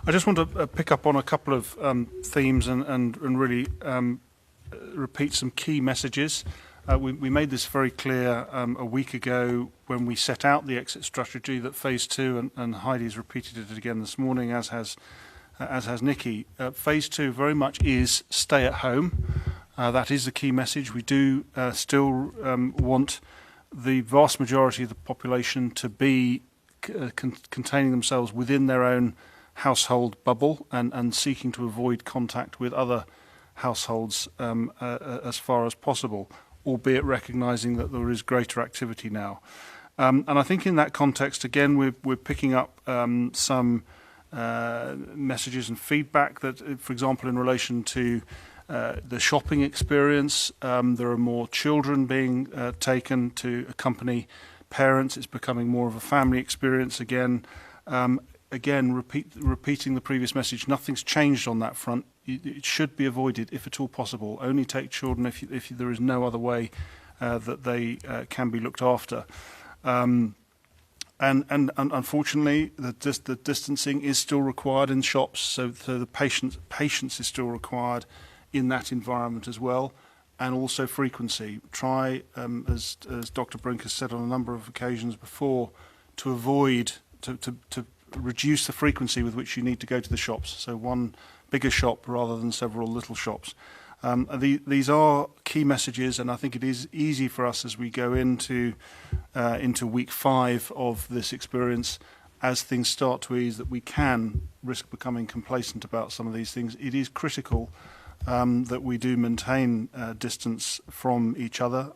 I just want to pick up on a couple of themes and really repeat some key messages. We made this very clear a week ago when we set out the exit strategy that phase two, and Heidi's repeated it again this morning, as has Nikki. Phase two very much is stay at home. That is the key message. We do still want the vast majority of the population to be containing themselves within their own household bubble and seeking to avoid contact with other households as far as possible, albeit recognising that there is greater activity now. And I think in that context, again, we're picking up some messages and feedback that, for example, in relation to the shopping experience, there are more children being taken to accompany parents. It's becoming more of a family experience again. Repeating the previous message, nothing's changed on that front. It should be avoided if at all possible. Only take children if there is no other way that they can be looked after. And unfortunately, the distancing is still required in shops, so the patience is still required in that environment as well, and also frequency. Try, as Dr. Brink has said on a number of occasions before, to avoid, to reduce the frequency with which you need to go to the shops. So one bigger shop rather than several little shops. These are key messages, and I think it is easy for us as we go into week 5 of this experience, as things start to ease, that we can risk becoming complacent about some of these things. It is critical that we do maintain distance from each other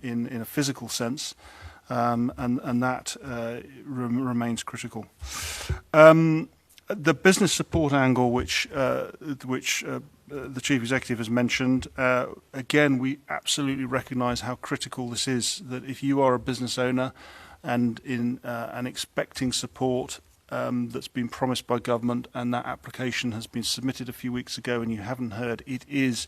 in a physical sense, and that remains critical. The business support angle, which the Chief Executive has mentioned, again, we absolutely recognise how critical this is, that if you are a business owner and expecting support that's been promised by government, and that application has been submitted a few weeks ago and you haven't heard, it is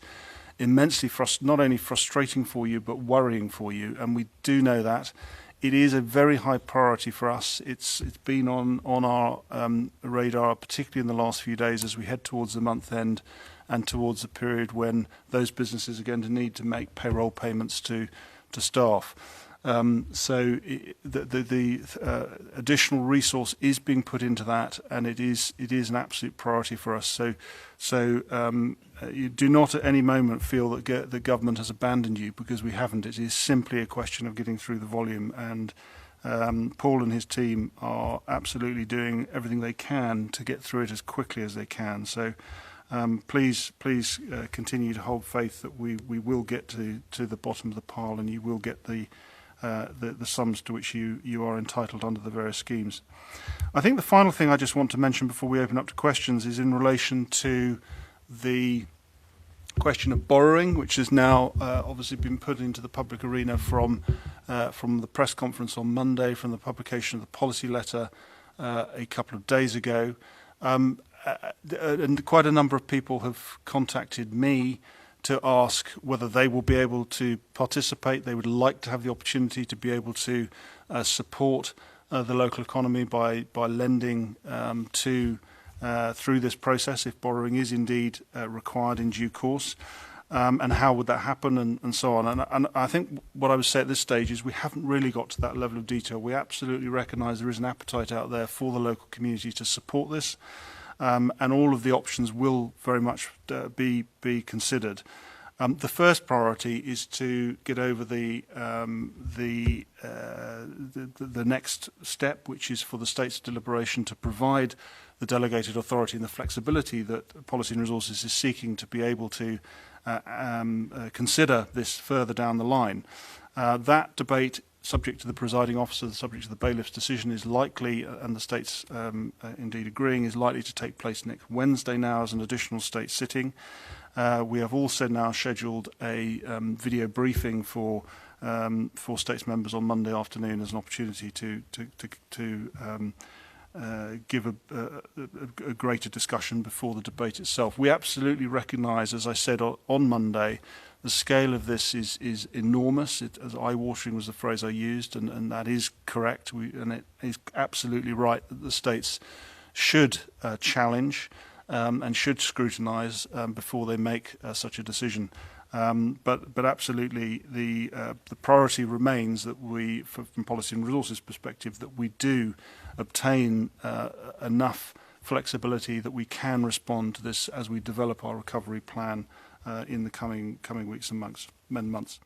immensely not only frustrating for you but worrying for you, and we do know that. It is a very high priority for us. It's been on our radar, particularly in the last few days as we head towards the month end and towards the period when those businesses are going to need to make payroll payments to staff. So the additional resource is being put into that, and it is an absolute priority for us. So you do not at any moment feel that the government has abandoned you, because we haven't. It is simply a question of getting through the volume, and Paul and his team are absolutely doing everything they can to get through it as quickly as they can. So please continue to hold faith that we will get to the bottom of the pile, and you will get the sums to which you are entitled under the various schemes. I think the final thing I just want to mention before we open up to questions is in relation to the question of borrowing, which has now obviously been put into the public arena from the press conference on Monday, from the publication of the policy letter a couple of days ago. And quite a number of people have contacted me to ask whether they will be able to participate. They would like to have the opportunity to be able to support the local economy by lending through this process if borrowing is indeed required in due course, and how would that happen, and so on. And I think what I would say at this stage is we haven't really got to that level of detail. We absolutely recognise there is an appetite out there for the local community to support this. And all of the options will very much be considered. The first priority is to get over the next step, which is for the state's deliberation to provide the delegated authority and the flexibility that Policy and Resources is seeking to be able to consider this further down the line. That debate, subject to the presiding officer, subject to the bailiff's decision, is likely, and the state's indeed agreeing, is likely to take place next Wednesday now as an additional state sitting. We have also now scheduled a video briefing for states members on Monday afternoon as an opportunity to give a greater discussion before the debate itself. We absolutely recognise, as I said on Monday, the scale of this is enormous. As eye-watering was the phrase I used, and that is correct. And it is absolutely right that the states should challenge and should scrutinise before they make such a decision. But absolutely, the priority remains that we, from policy and resources perspective, that we do obtain enough flexibility that we can respond to this as we develop our recovery plan in the coming weeks and months.